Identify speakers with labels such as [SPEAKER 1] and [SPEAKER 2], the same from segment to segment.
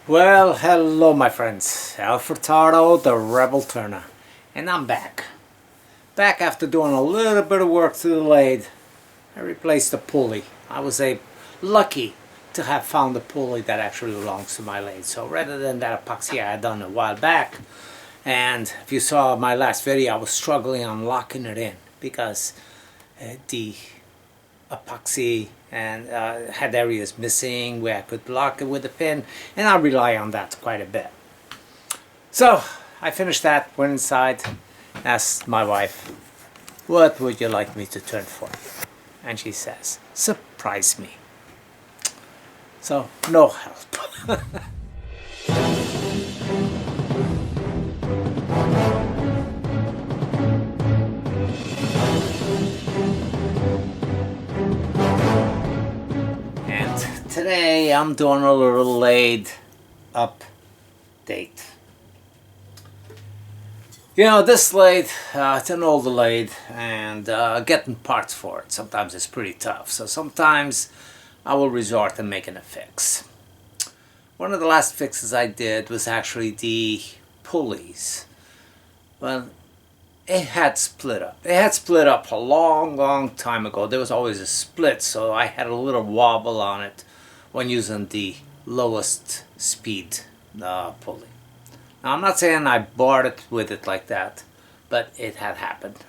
[SPEAKER 1] Well, hello my friends, Alfredo the Rebel Turner, and I'm back. Back after doing a little bit of work to the lathe. I replaced the pulley. I was lucky to have found the pulley that actually belongs to my lathe. So rather than that epoxy I had done a while back, and if you saw my last video, I was struggling on locking it in because the epoxy and had areas missing where I could lock it with a pin, and I rely on that quite a bit. So I finished that, went inside, asked my wife, what would you like me to turn for you? And she says, surprise me. So no help. Today I'm doing a little lathe update. You know, this lathe, it's an older lathe, and getting parts for it sometimes is pretty tough. So sometimes I will resort to making a fix. One of the last fixes I did was actually the pulleys. Well, it had split up. It had split up a long time ago. There was always a split, so I had a little wobble on it when using the lowest speed pulley. Now I'm not saying I bought it with it like that, but it had happened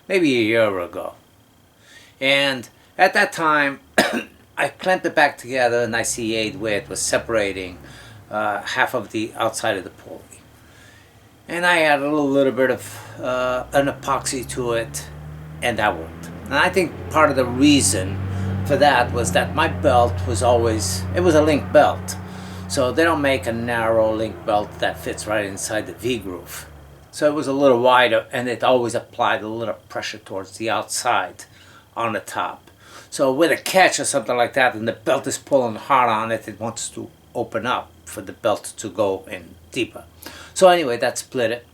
[SPEAKER 1] maybe a year ago. And at that time I clamped it back together and I CA'd where it was separating half of the outside of the pulley. And I added a little bit of an epoxy to it, and that worked. And I think part of the reason for that was that my belt was always, it was a link belt. So they don't make a narrow link belt that fits right inside the V-groove. So it was a little wider, and it always applied a little pressure towards the outside on the top. So with a catch or something like that, and the belt is pulling hard on it, it wants to open up for the belt to go in deeper. So anyway, that split it.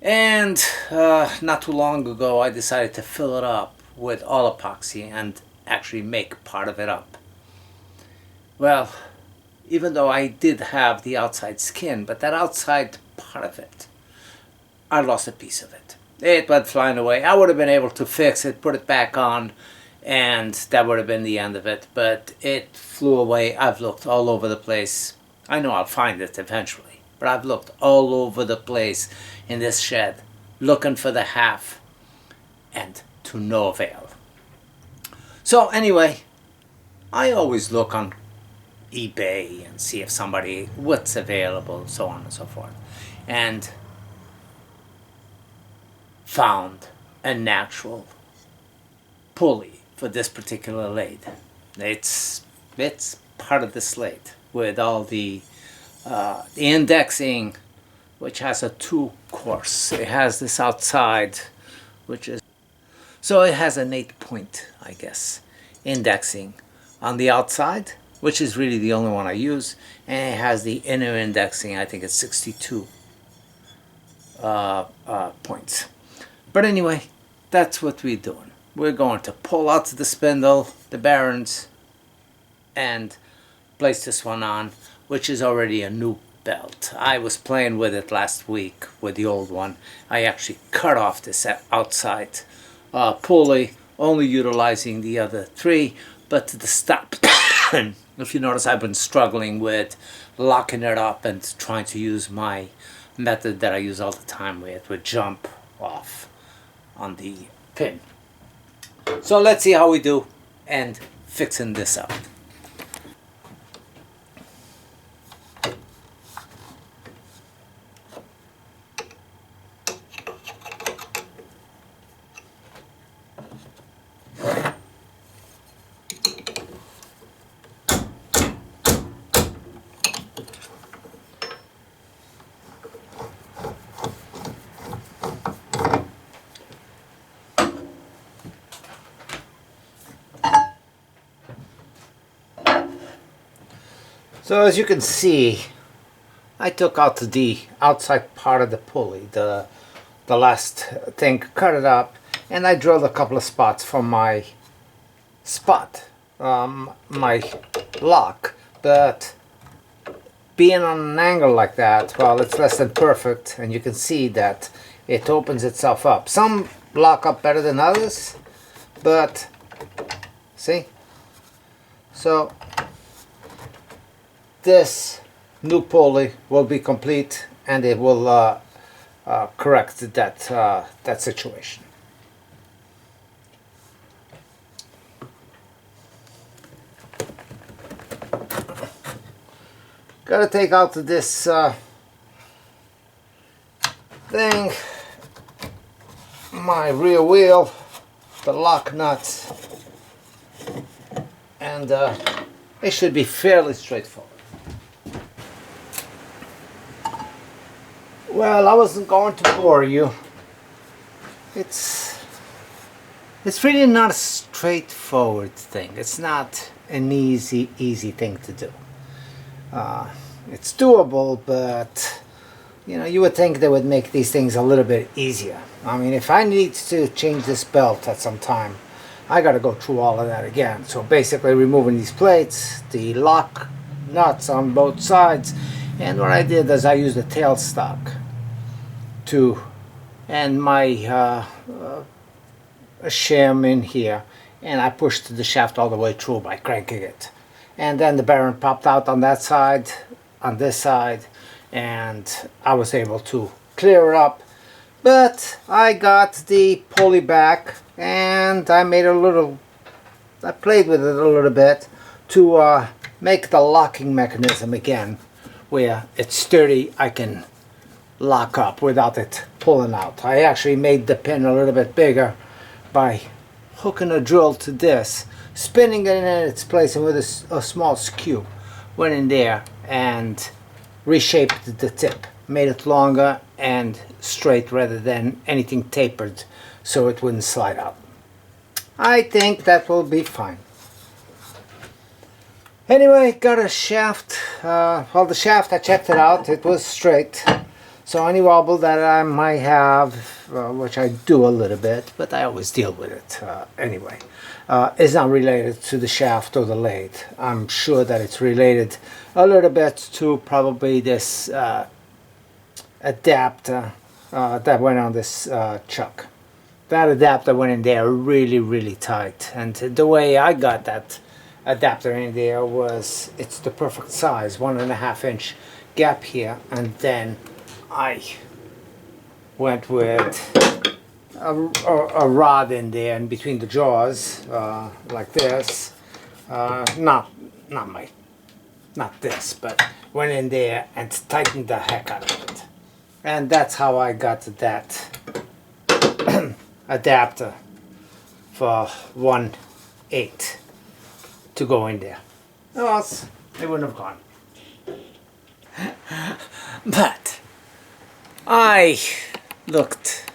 [SPEAKER 1] And not too long ago, I decided to fill it up with all epoxy and actually make part of it up. Well, even though I did have the outside skin, but that outside part of it, I lost a piece of it. It went flying away. I would have been able to fix it, put it back on, and that would have been the end of it. But it flew away. I've looked all over the place. I know I'll find it eventually, but I've looked all over the place in this shed looking for the half, and to no avail. So anyway, I always look on eBay and see if somebody, what's available, so on and so forth, and found a natural pulley for this particular lathe. It's part of this lathe with all the indexing, which has a 2 course. It has this outside, which is, so it has an 8 point, I guess, indexing on the outside, which is really the only one I use, and it has the inner indexing. I think it's 62 points. But anyway, that's what we're doing. We're going to pull out the spindle, the bearings, and place this one on, which is already a new belt. I was playing with it last week with the old one. I actually cut off this outside pulley, only utilizing the other 3, but the stop. If you notice, I've been struggling with locking it up and trying to use my method that I use all the time where it would jump off on the pin. So let's see how we do and fixing this up. So as you can see, I took out the outside part of the pulley, the last thing, cut it up, and I drilled a couple of spots for my my lock, but being on an angle like that, well, it's less than perfect, and you can see that it opens itself up. Some lock up better than others, but see? So this new pulley will be complete, and it will correct that situation. Gotta take out this thing, my rear wheel, the lock nuts, and it should be fairly straightforward. Well, I wasn't going to bore you. It's really not a straightforward thing. It's not an easy thing to do. It's doable, but you know, you would think they would make these things a little bit easier. I mean, if I need to change this belt at some time, I got to go through all of that again. So basically removing these plates, the lock nuts on both sides, and what I did is I used a tailstock to, and my a shim in here, and I pushed the shaft all the way through by cranking it. And then the bearing popped out on that side, on this side, and I was able to clear it up. But I got the pulley back, and I made I played with it a little bit to make the locking mechanism again, where it's sturdy, I can lock up without it pulling out. I actually made the pin a little bit bigger by hooking a drill to this, spinning it in its place, and with a small skew went in there and reshaped the tip, made it longer and straight rather than anything tapered, so it wouldn't slide out. I think that will be fine. Anyway, got a shaft. Well, the shaft, I checked it out, it was straight. So any wobble that I might have, which I do a little bit, but I always deal with it anyway, is not related to the shaft or the lathe. I'm sure that it's related a little bit to probably this adapter that went on this chuck. That adapter went in there really tight, and the way I got that adapter in there was, it's the perfect size, 1.5 inch gap here, and then I went with a rod in there in between the jaws, like this. Not this, but went in there and tightened the heck out of it. And that's how I got that adapter for 1/8 to go in there. Or else it wouldn't have gone. But I looked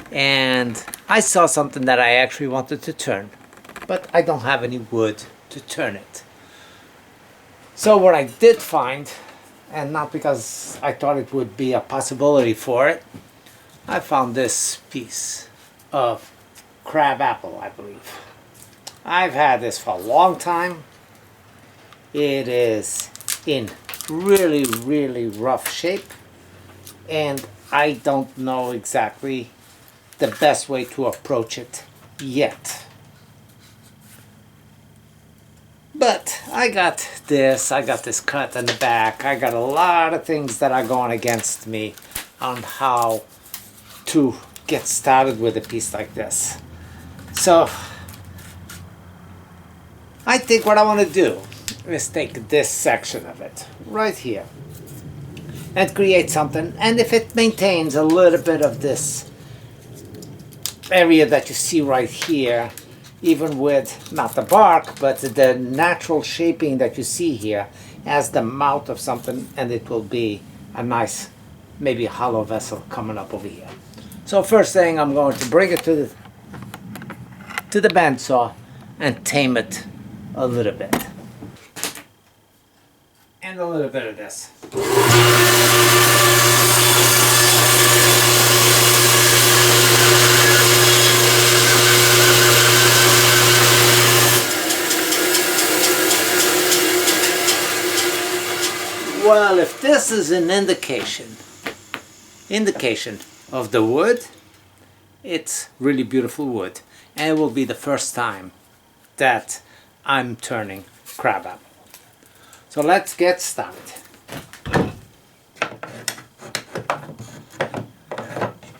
[SPEAKER 1] and I saw something that I actually wanted to turn, but I don't have any wood to turn it. So what I did find, and not because I thought it would be a possibility for it, I found this piece of crab apple, I believe. I've had this for a long time. It is in really rough shape, and I don't know exactly the best way to approach it yet. But I got this cut in the back. I got a lot of things that are going against me on how to get started with a piece like this. So I think what I want to do is take this section of it right here and create something, and if it maintains a little bit of this area that you see right here, even with not the bark but the natural shaping that you see here, as the mouth of something, and it will be a nice, maybe a hollow vessel coming up over here. So first thing, I'm going to bring it to the bandsaw and tame it a little bit. And a little bit of this. Well, this is an indication of the wood. It's really beautiful wood, and it will be the first time that I'm turning crabapple. So let's get started.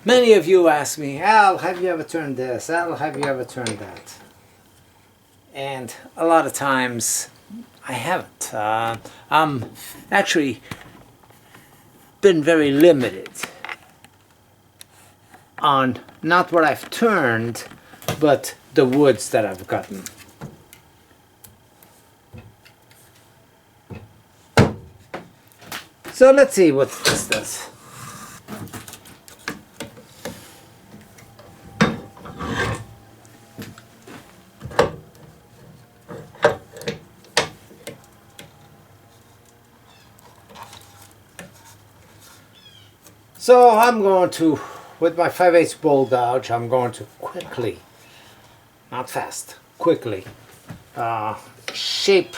[SPEAKER 1] Many of you ask me, Al, have you ever turned this? Al, have you ever turned that? And a lot of times I haven't. I'm actually been very limited on not what I've turned, but the woods that I've gotten. So let's see what this does. So I'm going to, with my 5/8 bowl gouge, I'm going to quickly, not fast, quickly shape,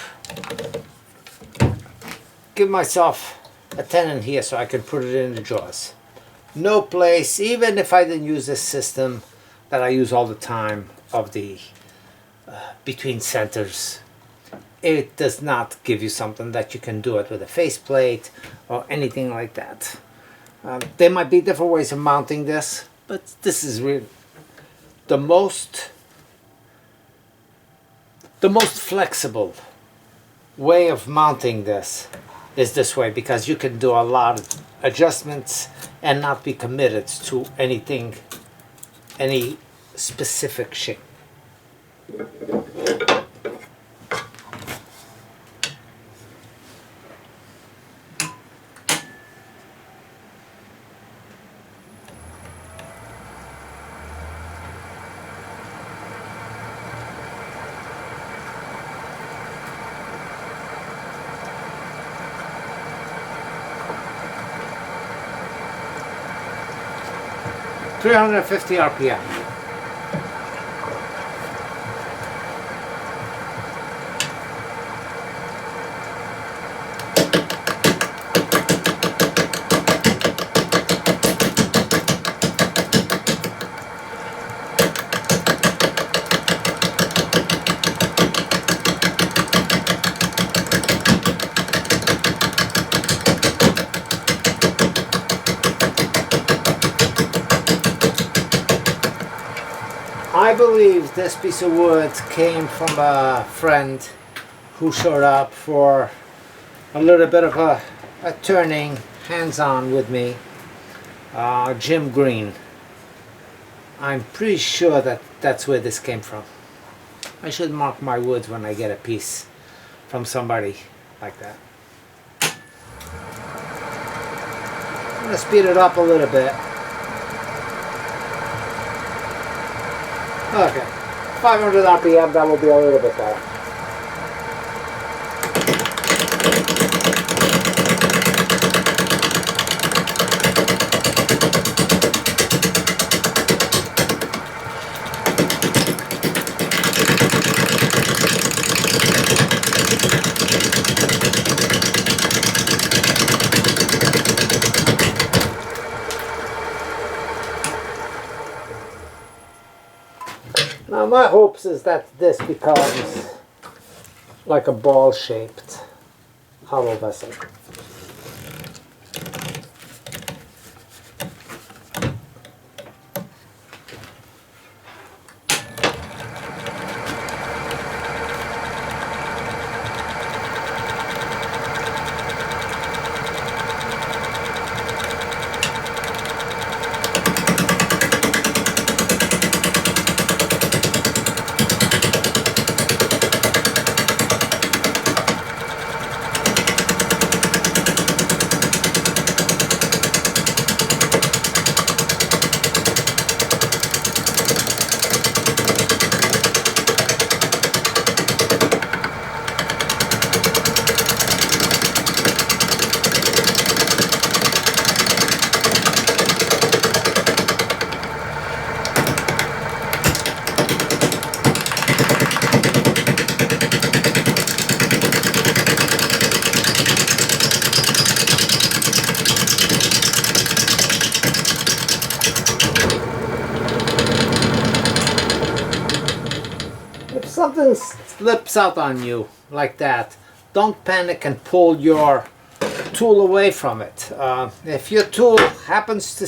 [SPEAKER 1] give myself a tenon here so I can put it in the jaws. No place, even if I didn't use this system that I use all the time of the between centers, it does not give you something that you can do it with a faceplate or anything like that. There might be different ways of mounting this, but this is really the most flexible way of mounting this is this way, because you can do a lot of adjustments and not be committed to anything, any specific shape. 350 RPM. I believe this piece of wood came from a friend who showed up for a little bit of a turning hands-on with me, Jim Green. I'm pretty sure that that's where this came from. I should mark my woods when I get a piece from somebody like that. I'm going to speed it up a little bit. Okay, 500 RPM, that will be a little bit better. Now my hopes is that this becomes like a ball-shaped hollow vessel. something slips out on you like that, don't panic and pull your tool away from it. If your tool happens to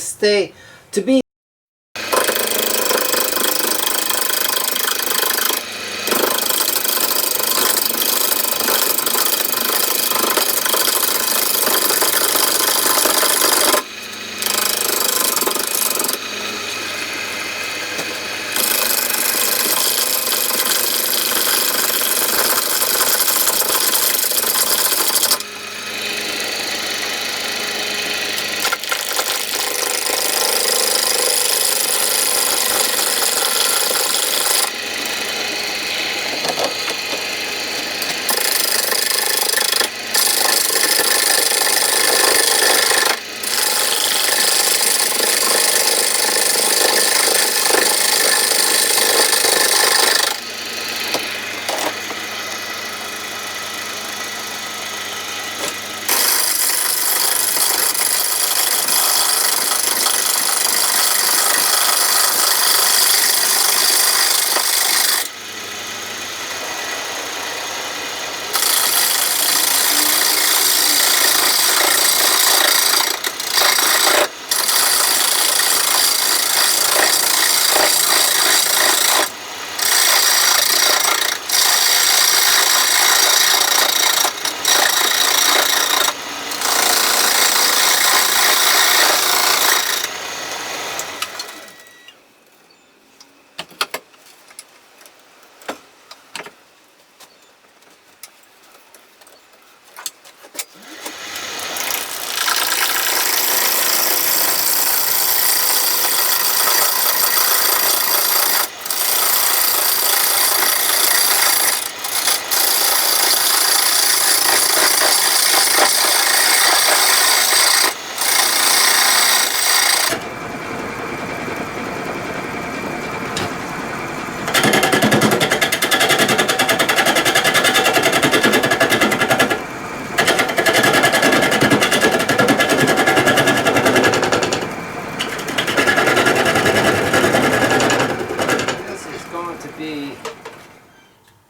[SPEAKER 1] be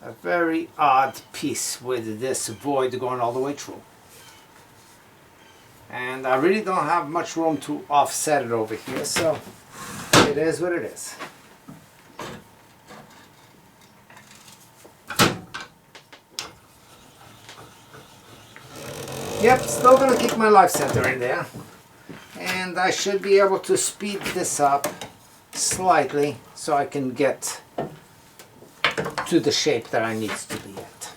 [SPEAKER 1] a very odd piece with this void going all the way through. And I really don't have much room to offset it over here, so it is what it is. Yep, still gonna keep my life center in there. And I should be able to speed this up slightly so I can get to the shape that I need to be at.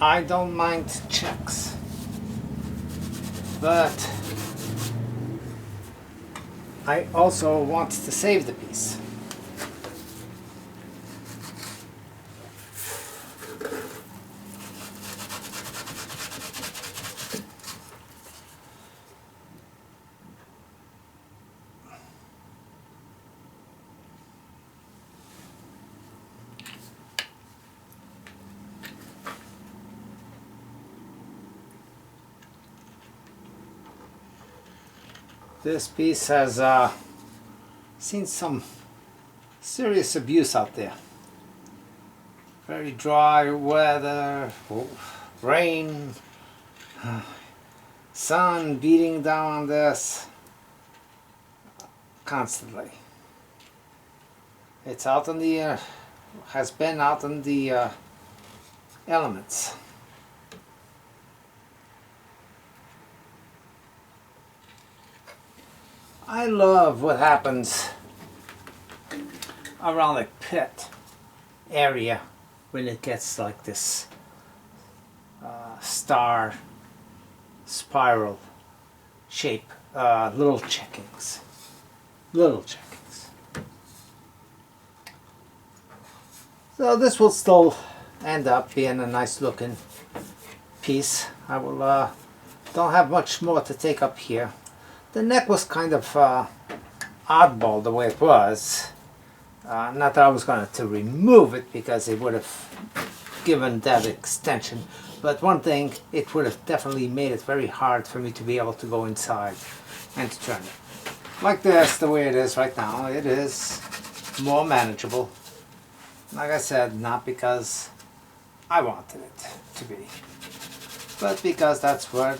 [SPEAKER 1] I don't mind checks, but I also want to save the piece. This piece has seen some serious abuse out there. Very dry weather, rain, sun beating down on this constantly. It's out in the has been out in the elements. I love what happens around the pit area when it gets like this star spiral shape, little checkings. So this will still end up being a nice looking piece. I will don't have much more to take up here. The neck was kind of oddball the way it was. Not that I was going to remove it because it would have given that extension, but one thing, it would have definitely made it very hard for me to be able to go inside and to turn it. Like this, the way it is right now, it is more manageable. Like I said, not because I wanted it to be, but because that's what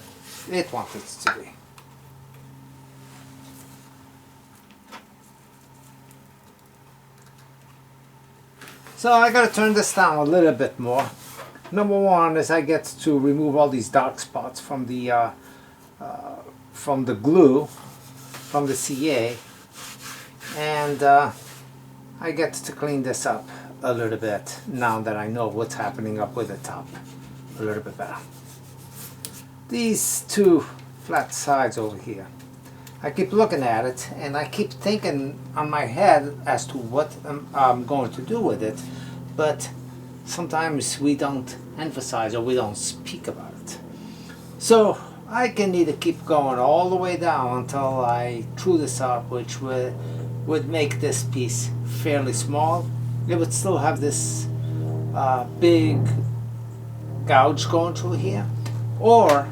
[SPEAKER 1] it wanted it to be. So I gotta turn this down a little bit more. Number one is I get to remove all these dark spots from the glue, from the CA, and I get to clean this up a little bit now that I know what's happening up with the top a little bit better. These two flat sides over here, I keep looking at it and I keep thinking on my head as to what I'm going to do with it, but sometimes we don't emphasize or we don't speak about it. So I can either keep going all the way down until I true this up, which would make this piece fairly small. It would still have this big gouge going through here, or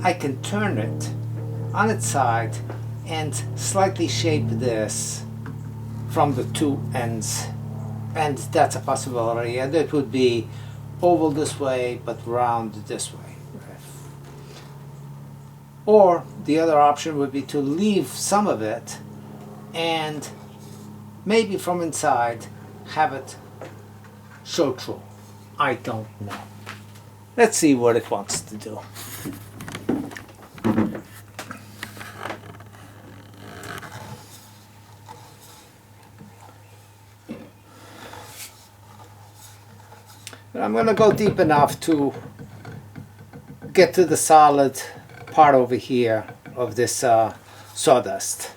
[SPEAKER 1] I can turn it on its side and slightly shape this from the two ends, and that's a possibility, and it would be oval this way but round this way. Or the other option would be to leave some of it and maybe from inside have it show through. I don't know. Let's see what it wants to do. I'm going to go deep enough to get to the solid part over here of this sawdust.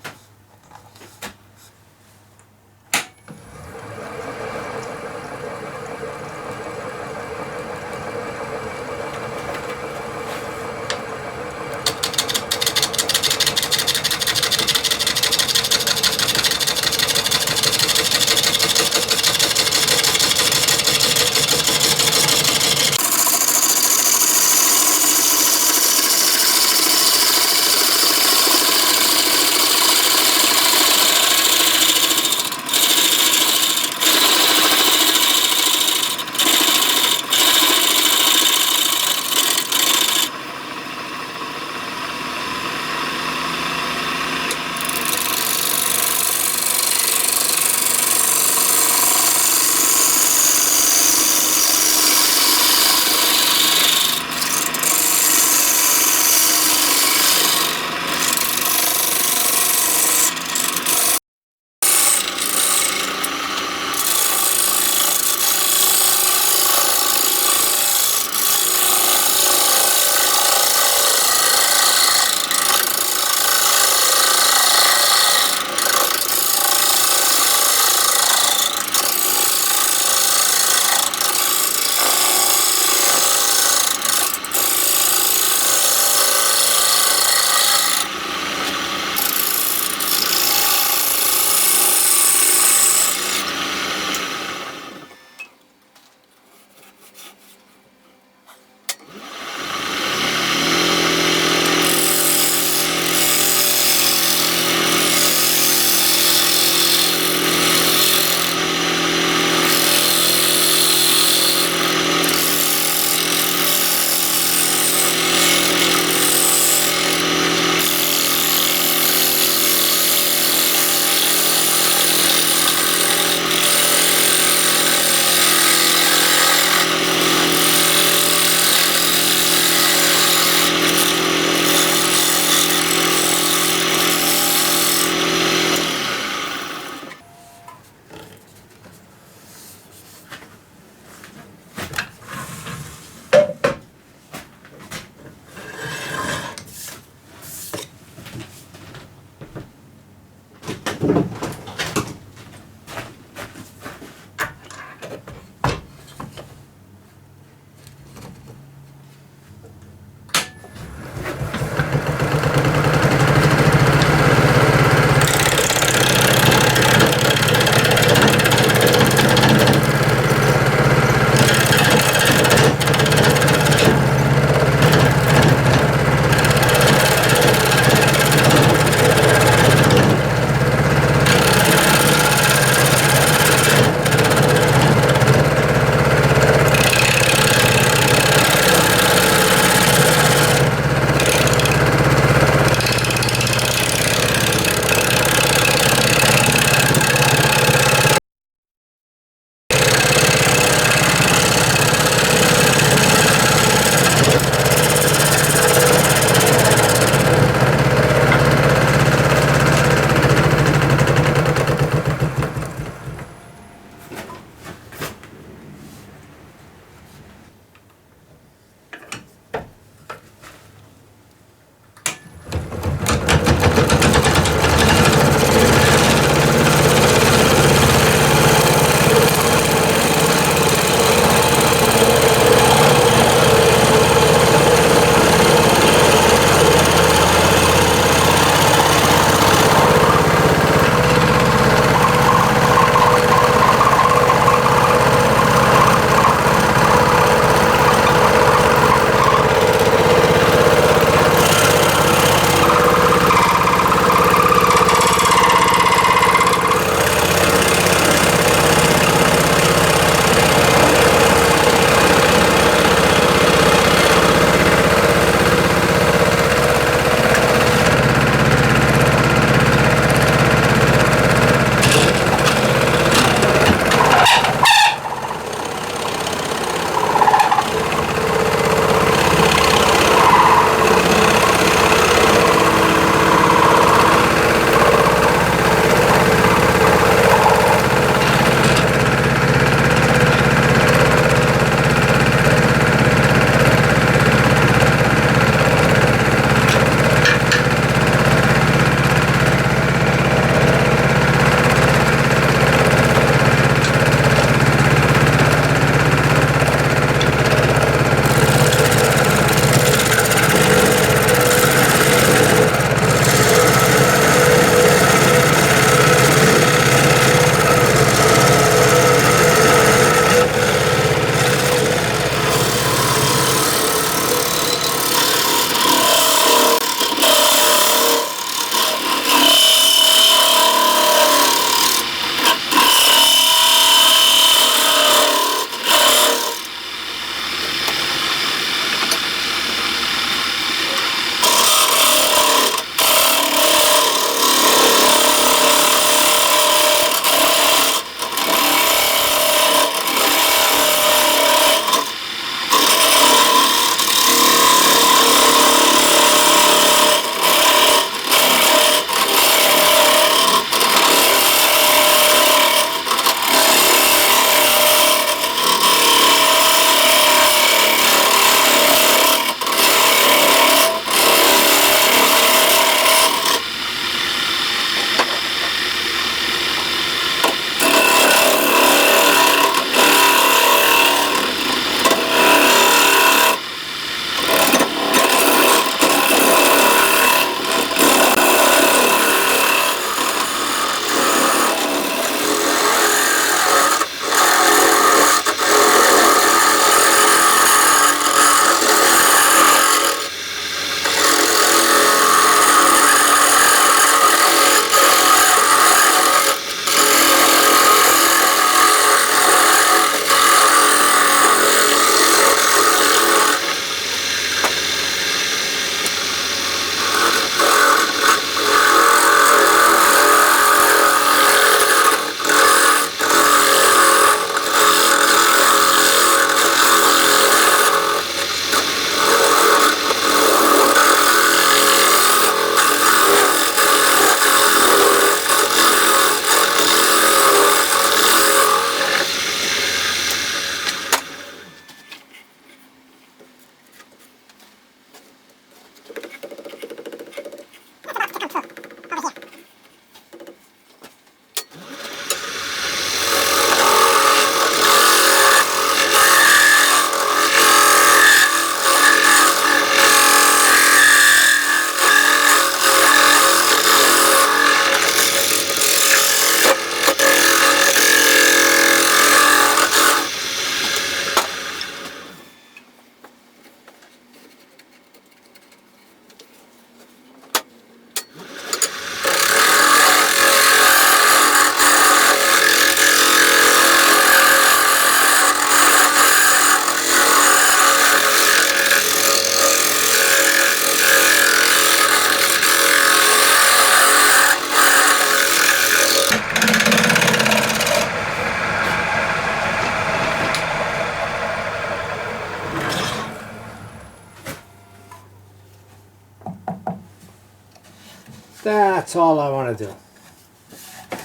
[SPEAKER 1] that's all I want to do.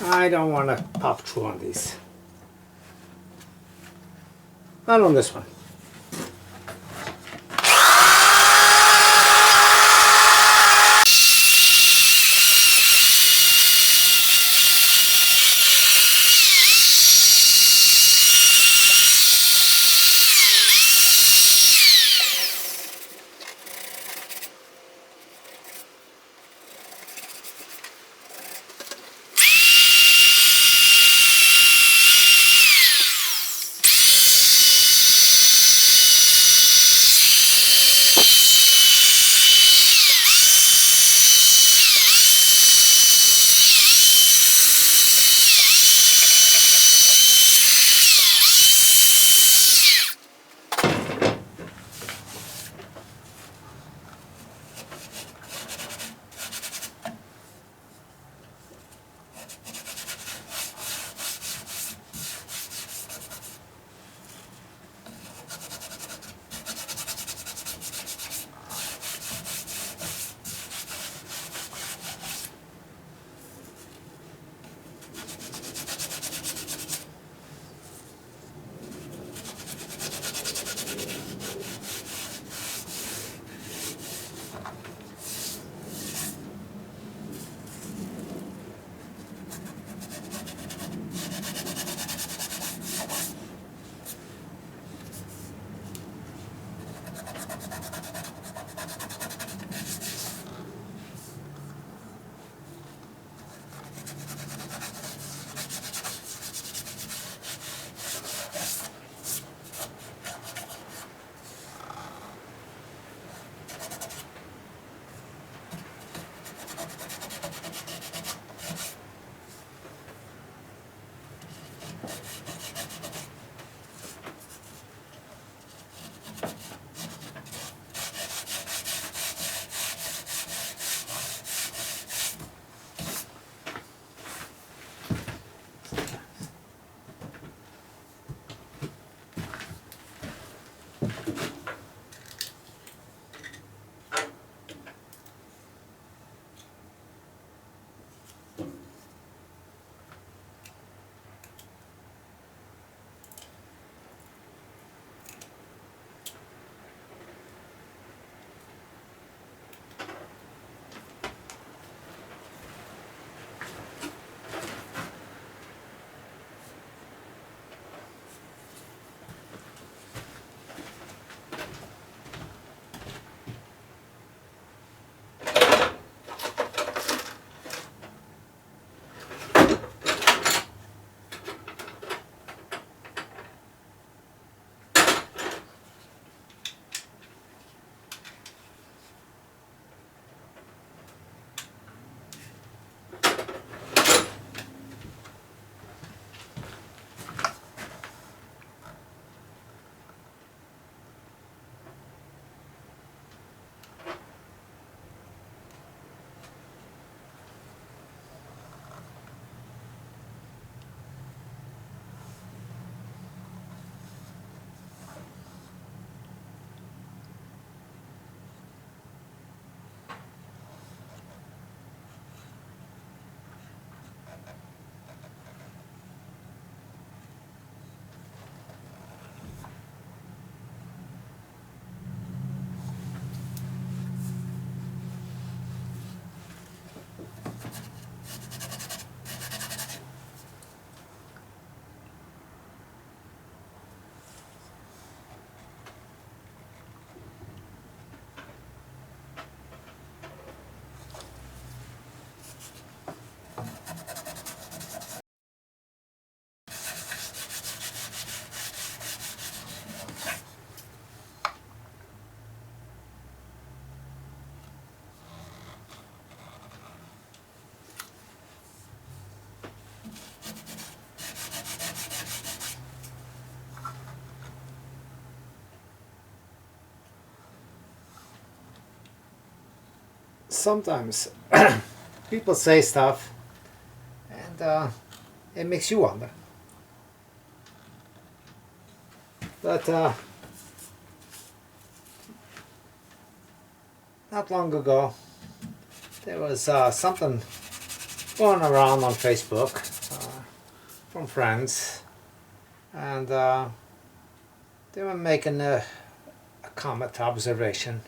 [SPEAKER 1] I don't want to pop through on these. Not on this one. Sometimes people say stuff and it makes you wonder. But not long ago, there was something going around on Facebook from friends, and they were making a comment observation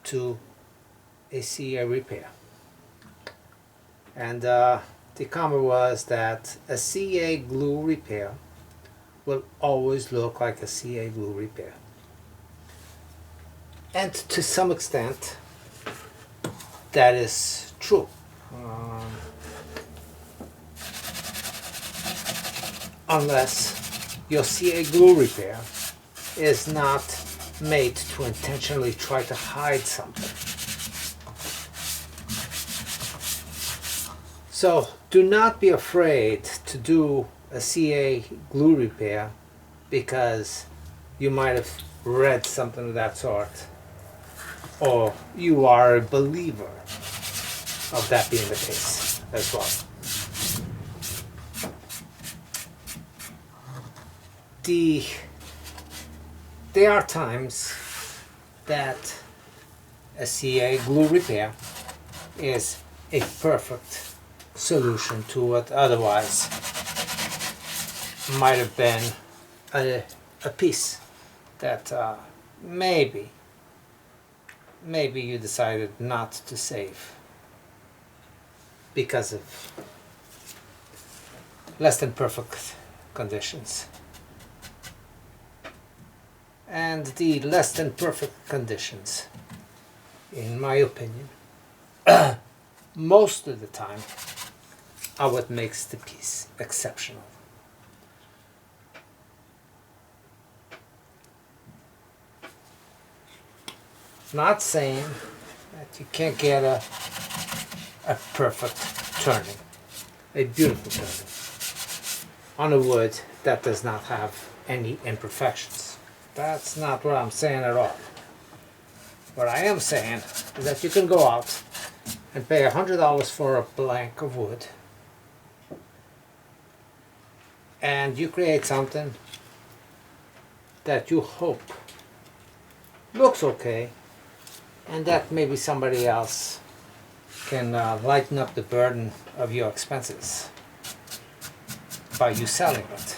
[SPEAKER 1] to a CA repair. And the comment was that a CA glue repair will always look like a CA glue repair. And to some extent, that is true. Unless your CA glue repair is not made to intentionally try to hide something. So do not be afraid to do a CA glue repair because you might have read something of that sort, or you are a believer of that being the case as well. There are times that a CA glue repair is a perfect solution to what otherwise might have been a piece that maybe you decided not to save because of less than perfect conditions. And the less than perfect conditions, in my opinion, most of the time are what makes the piece exceptional. Not saying that you can't get a perfect turning, a beautiful turning, on a wood that does not have any imperfections. That's not what I'm saying at all. What I am saying is that you can go out and pay $100 for a blank of wood, and you create something that you hope looks okay, and that maybe somebody else can lighten up the burden of your expenses by you selling it.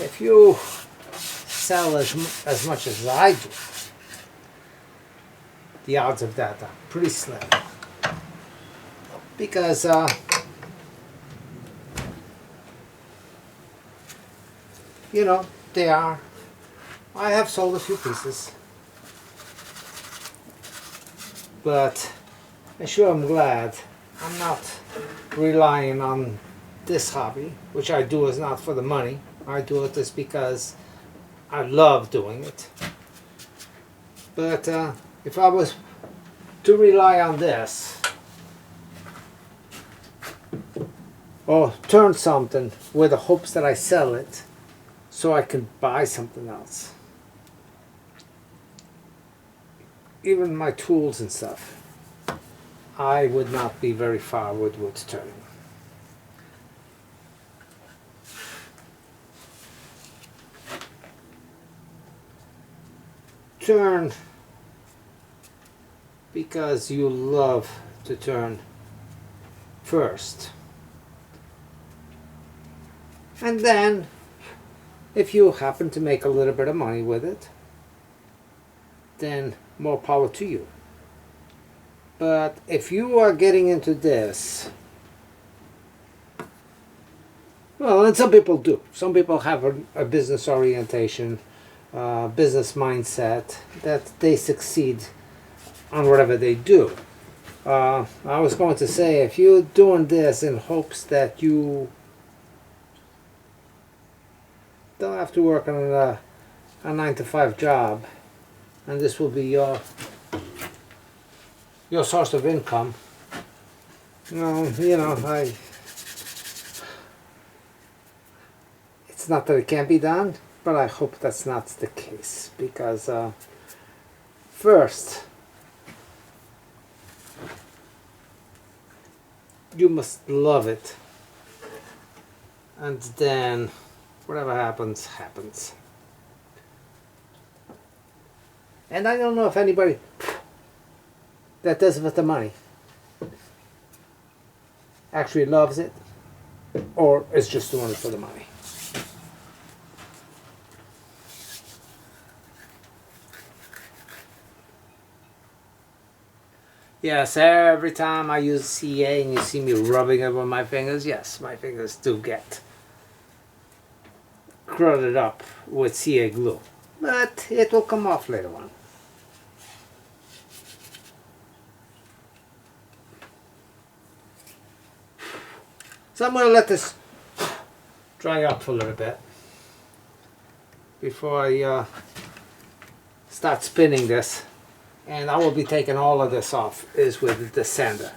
[SPEAKER 1] If you sell as much as I do, the odds of that are pretty slim, because you know, I have sold a few pieces, but I sure am glad I'm not relying on this hobby, which I do is not for the money. I do it just because I love doing it. But if I was to rely on this, or turn something with the hopes that I sell it so I can buy something else, even my tools and stuff, I would not be very far with wood turning. Turn because you love to turn first, and then if you happen to make a little bit of money with it, then more power to you. But if you are getting into this, well, and some people do. Some people have a business orientation, business mindset, that they succeed on whatever they do. I was going to say, if you're doing this in hopes that you don't have to work on a 9-to-5 job, and this will be your source of income, it's not that it can't be done, but I hope that's not the case, because first you must love it, and then whatever happens, happens. And I don't know if anybody that does it with the money actually loves it, or is just doing it for the money. Yes, every time I use CA and you see me rubbing it with my fingers, yes, my fingers do get crowded up with CA glue. But it will come off later on. So I'm going to let this dry up for a little bit before I start spinning this. And I will be taking all of this off is with the sander.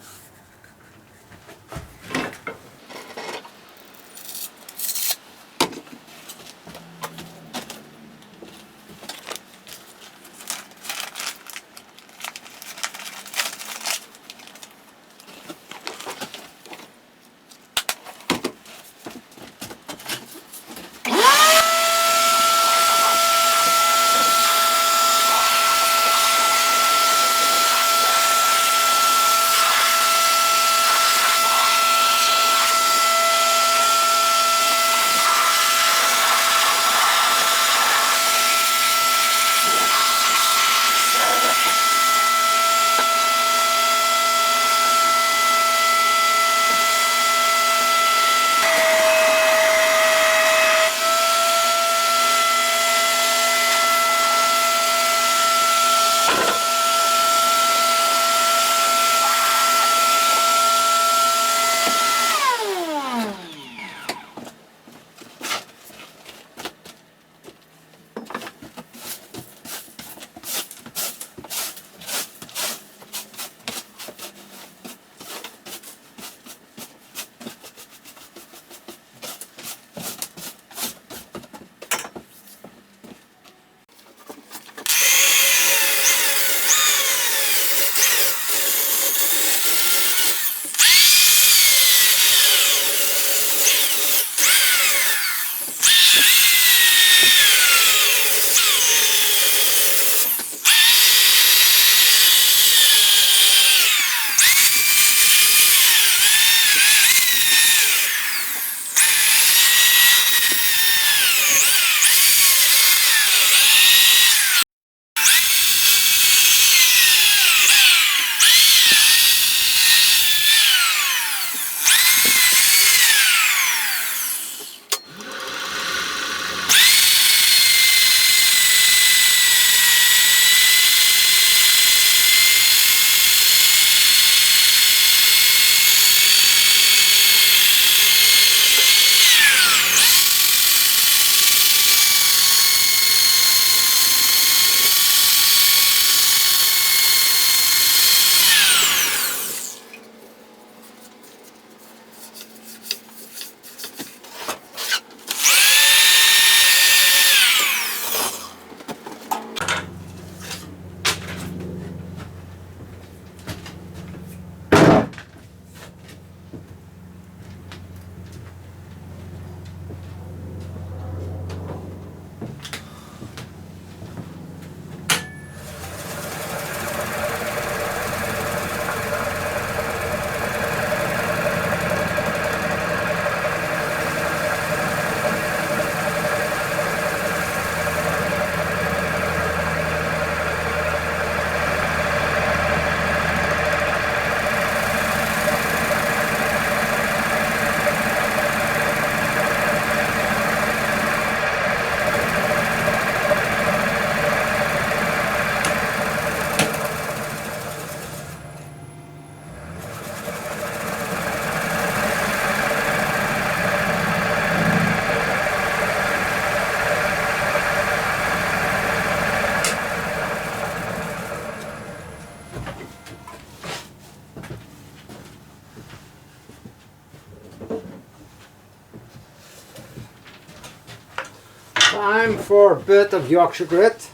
[SPEAKER 1] Time for a bit of Yorkshire grit.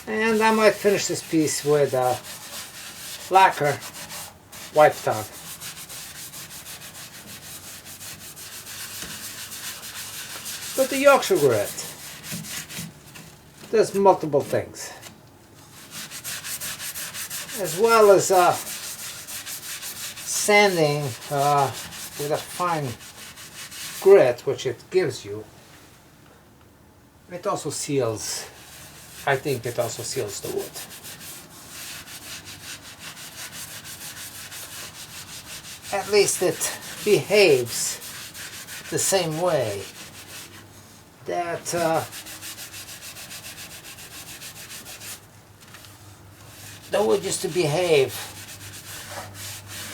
[SPEAKER 1] And I might finish this piece with lacquer wipe top. But the Yorkshire grit there's multiple things. As well as sanding with a fine grit, which it gives you. It also seals, I think it also seals the wood. At least it behaves the same way that the wood used to behave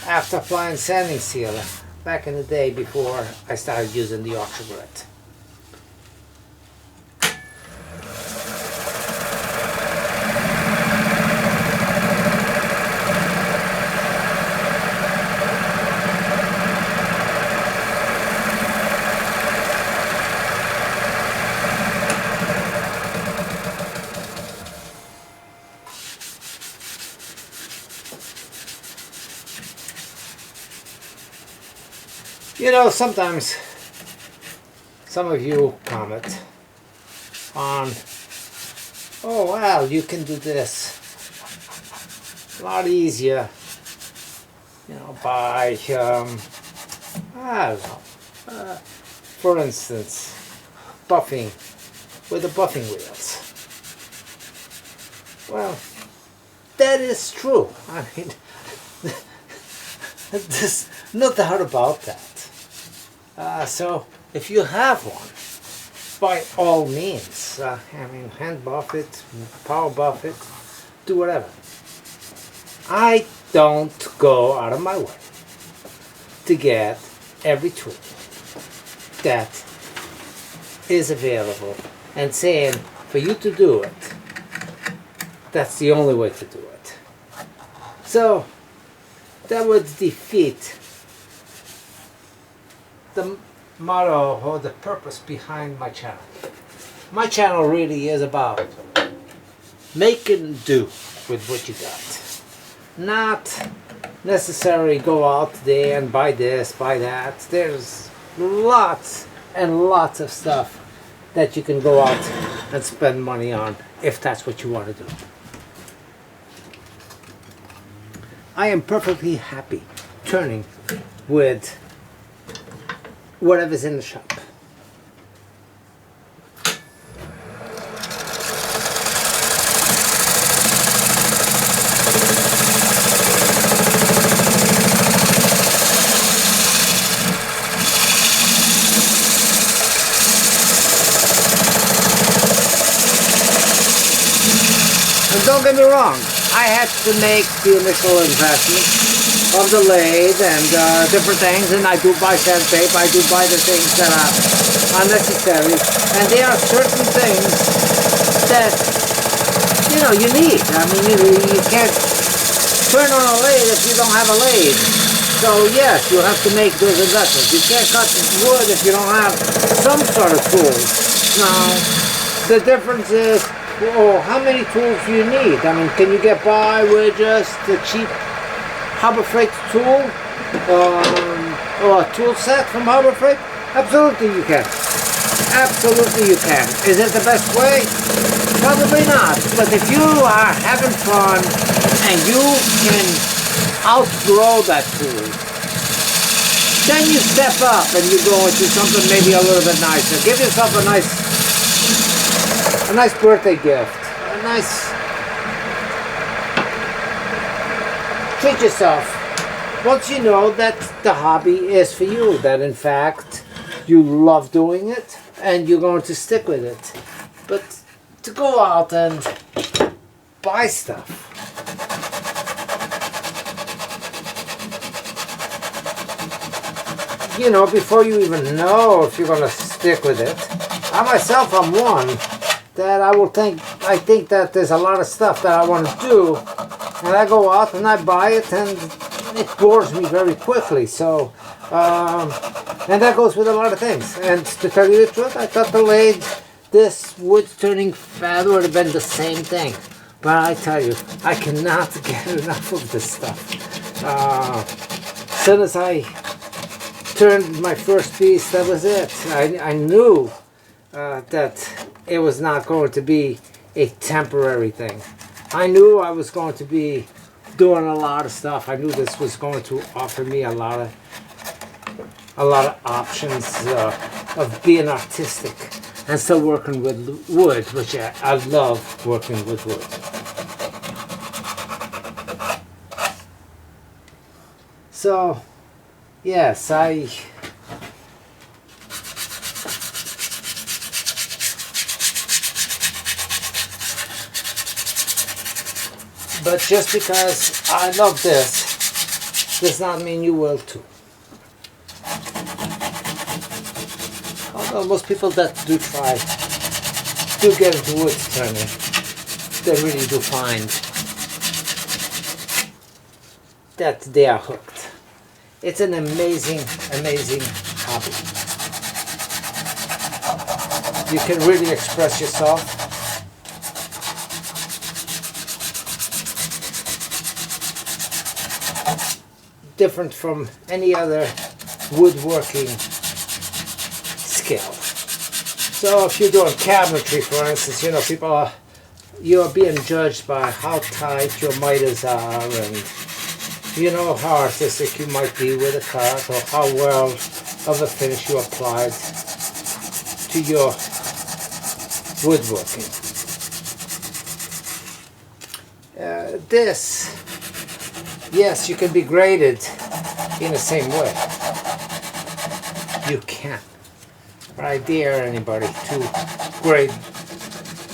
[SPEAKER 1] after applying sanding sealer back in the day before I started using the Yorkshire grit. You know, sometimes some of you comment on, oh well, you can do this a lot easier, you know, by, I don't know, for instance, buffing with the buffing wheels. Well, that is true. I mean, there's no doubt about that. So if you have one, by all means, I mean, hand buff it, power buff it, do whatever. I don't go out of my way to get every tool that is available and saying for you to do it, that's the only way to do it. So that would defeat the motto or the purpose behind my channel. My channel really is about making do with what you got. Not necessarily go out there and buy this, buy that. There's lots and lots of stuff that you can go out and spend money on if that's what you want to do. I am perfectly happy turning with whatever's in the shop. And don't get me wrong, I had to make the initial investment of the lathe and different things, and I do buy sandpaper, I do buy the things that are necessary, and there are certain things that, you know, you need. I mean, you can't turn on a lathe if you don't have a lathe. So yes, you have to make those investments. You can't cut wood if you don't have some sort of tools. Now, the difference is, oh, how many tools do you need? I mean, can you get by with just the cheap Harbor Freight tool or a tool set from Harbor Freight? Absolutely you can. Absolutely you can. Is it the best way? Probably not. But if you are having fun and you can outgrow that tool, then you step up and you go into something maybe a little bit nicer. Give yourself a nice birthday gift. A nice, treat yourself. Once you know that the hobby is for you, that in fact you love doing it and you're going to stick with it. But to go out and buy stuff, you know, before you even know if you're going to stick with it. I myself am one that I think that there's a lot of stuff that I want to do, and I go out and I buy it and it bores me very quickly. So and that goes with a lot of things. And to tell you the truth, I thought the lathe, this wood turning fad would have been the same thing, but I tell you, I cannot get enough of this stuff. As soon as I turned my first piece, that was it. I knew that it was not going to be a temporary thing. I knew I was going to be doing a lot of stuff. I knew this was going to offer me a lot of options of being artistic and still working with wood, which I love working with wood. So, yes, but just because I love this does not mean you will too. Although most people that do try do get into wood turning, they really do find that they are hooked. It's an amazing, amazing hobby. You can really express yourself. Different from any other woodworking skill. So if you're doing cabinetry, for instance, you know, you're being judged by how tight your miters are, and you know how artistic you might be with a cut, or how well of a finish you applied to your woodworking. This, yes, you can be graded in the same way. You can. But I dare anybody to grade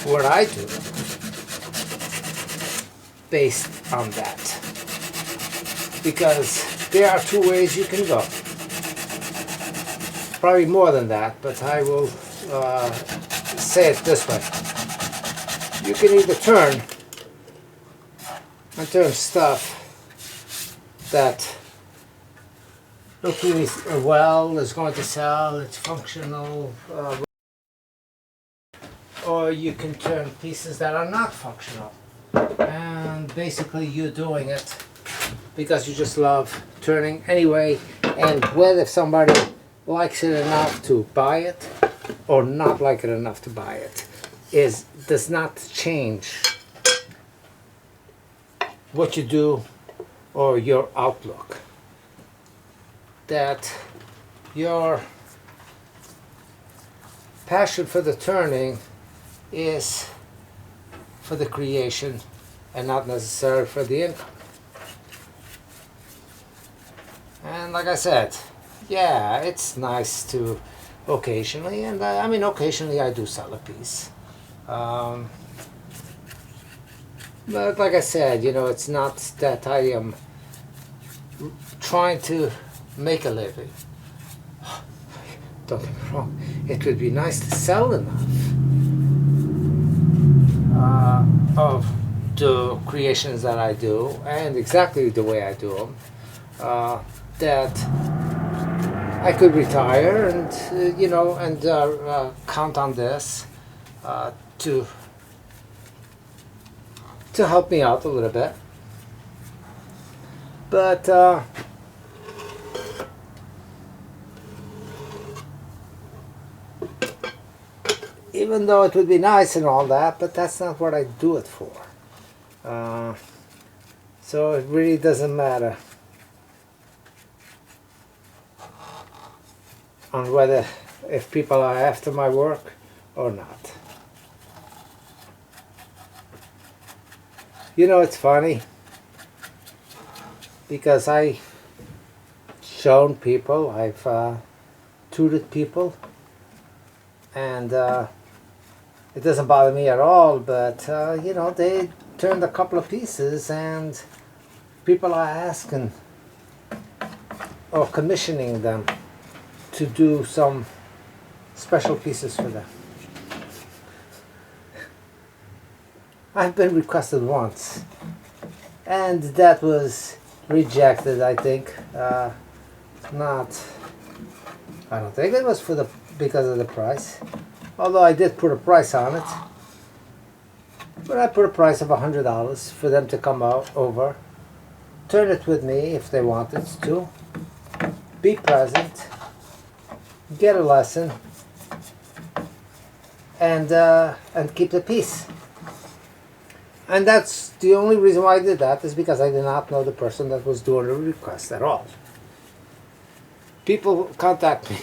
[SPEAKER 1] what I do based on that. Because there are two ways you can go. Probably more than that, but I will say it this way. You can either turn stuff that look really well, is going to sell, it's functional, or you can turn pieces that are not functional. And basically you're doing it because you just love turning anyway, and whether somebody likes it enough to buy it or not like it enough to buy it does not change what you do or your outlook. That your passion for the turning is for the creation and not necessarily for the income. And like I said, yeah, it's nice to occasionally, and I mean occasionally I do sell a piece. But like I said, you know, it's not that I am trying to make a living. Don't get me wrong, it would be nice to sell enough of the creations that I do, and exactly the way I do them, that I could retire and you know, and count on this to help me out a little bit. But even though it would be nice and all that, but that's not what I do it for. So it really doesn't matter on whether if people are after my work or not. You know, it's funny because I've shown people, I've tutored people, and it doesn't bother me at all, but you know, they turned a couple of pieces and people are asking or commissioning them to do some special pieces for them. I've been requested once, and that was rejected, I think. I don't think it was because of the price, although I did put a price on it. But I put a price of $100 for them to come over, turn it with me if they wanted to, be present, get a lesson, and keep the peace. And that's the only reason why I did that, is because I did not know the person that was doing the request at all. People contact me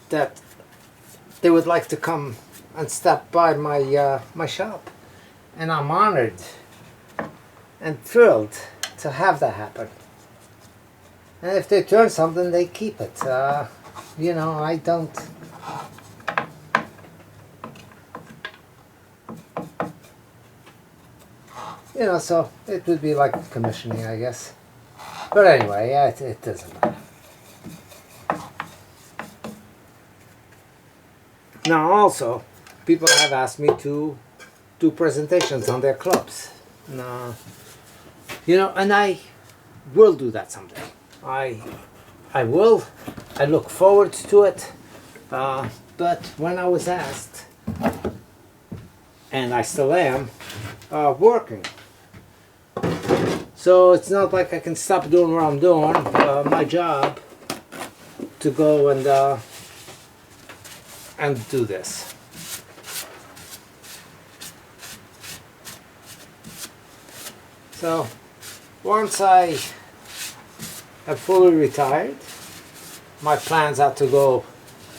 [SPEAKER 1] that they would like to come and stop by my my shop, and I'm honored and thrilled to have that happen. And if they turn something, they keep it. You know, I don't. You know, so it would be like commissioning, I guess. But anyway, yeah, it doesn't matter. Now also, people have asked me to do presentations on their clubs. You know, and I will do that someday. I will. I look forward to it. But when I was asked, and I still am, working. So it's not like I can stop doing what I'm doing, my job, to go and do this. So once I have fully retired, my plans are to go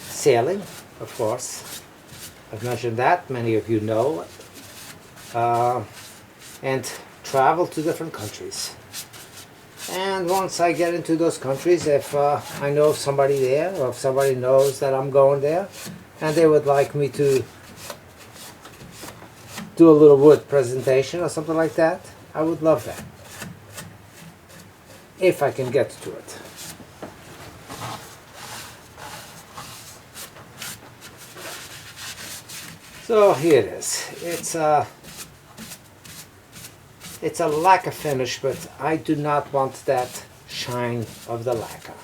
[SPEAKER 1] sailing, of course. I've mentioned that, many of you know, and travel to different countries. And once I get into those countries, if I know somebody there, or if somebody knows that I'm going there, and they would like me to do a little wood presentation or something like that, I would love that, if I can get to it. So here it is. It's a lacquer finish, but I do not want that shine of the lacquer.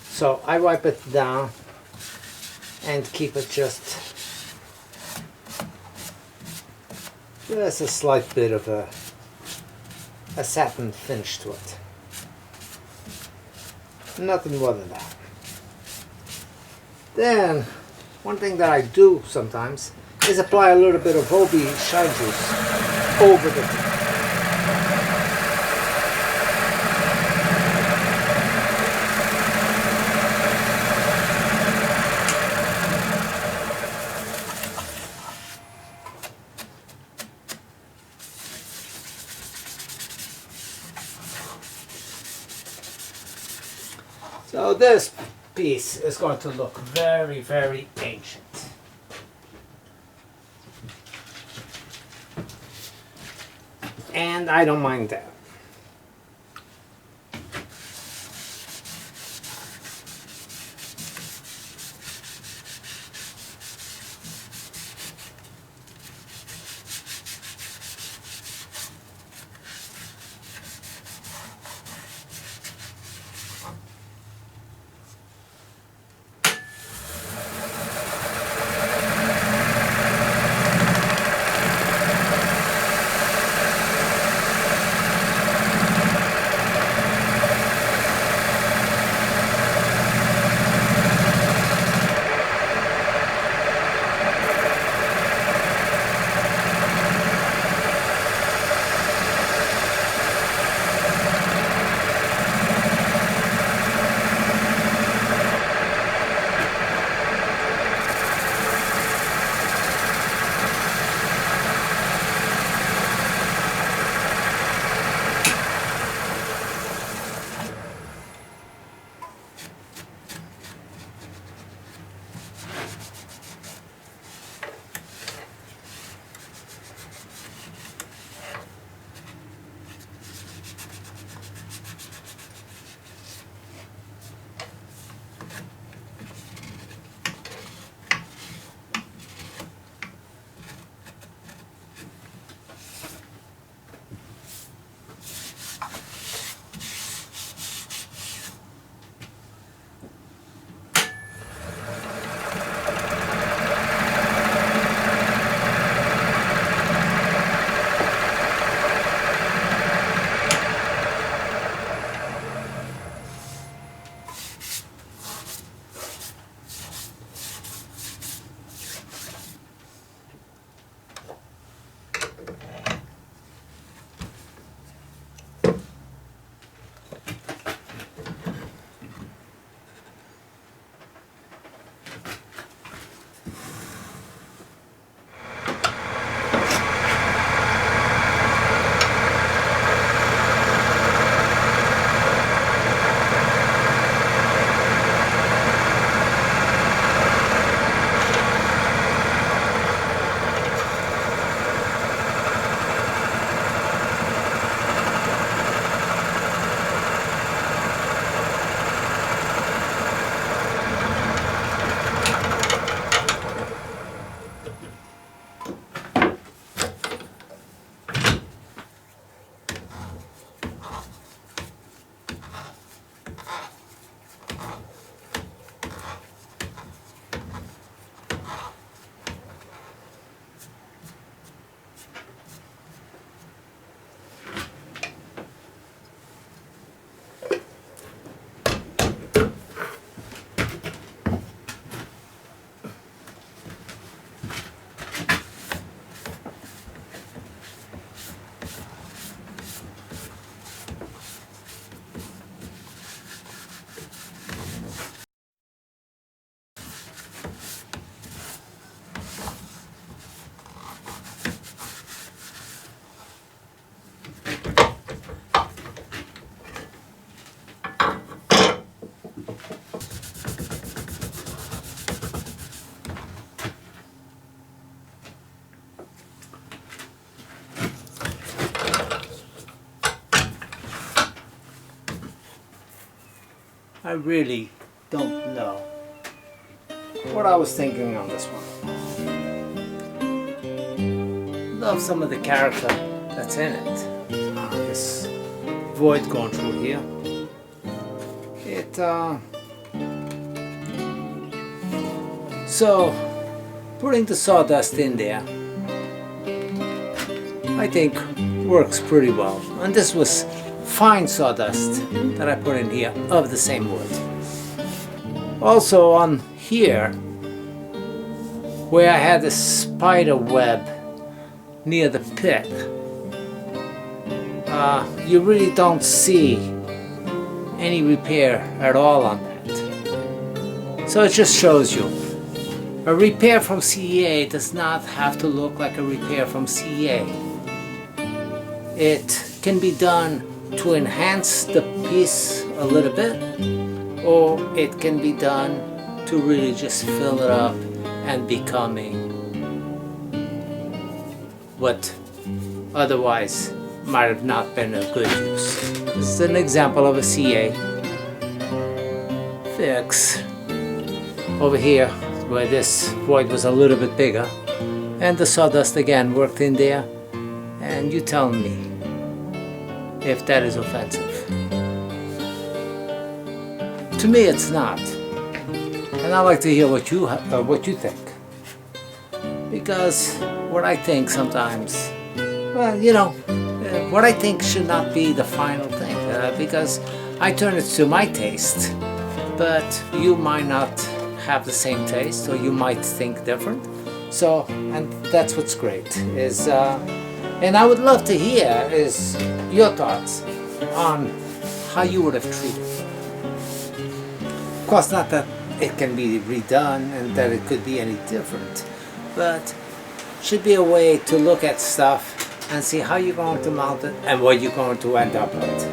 [SPEAKER 1] So I wipe it down and keep it just a slight bit of a satin finish to it. Nothing more than that. Then, one thing that I do sometimes is apply a little bit of OB shine juice over the So this piece is going to look very, very ancient. And I don't mind that. I really don't know what I was thinking on this one. Love some of the character that's in it. This void going through here. So putting the sawdust in there, I think works pretty well. And this was fine sawdust that I put in here of the same wood. Also on here, where I had the spider web near the pit, you really don't see any repair at all on that. So it just shows you a repair from CA does not have to look like a repair from CA. It can be done to enhance the piece a little bit, or it can be done to really just fill it up and becoming what otherwise might have not been a good use. This is an example of a CA fix over here where this void was a little bit bigger, and the sawdust again worked in there, and you tell me if that is offensive. To me it's not, and I'd like to hear what you think, because what I think sometimes, well, you know, what I think should not be the final thing, because I turn it to my taste, but you might not have the same taste, or you might think different. So, and that's what's great is, and I would love to hear is your thoughts on how you would have treated it. Of course, not that it can be redone and that it could be any different, but should be a way to look at stuff and see how you're going to mount it and what you're going to end up with.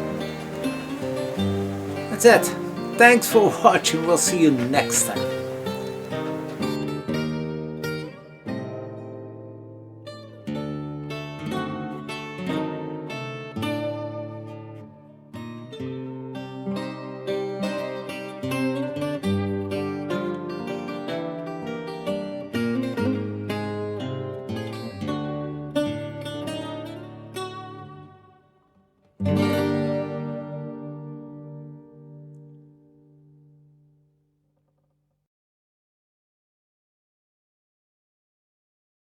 [SPEAKER 1] That's it. Thanks for watching. We'll see you next time.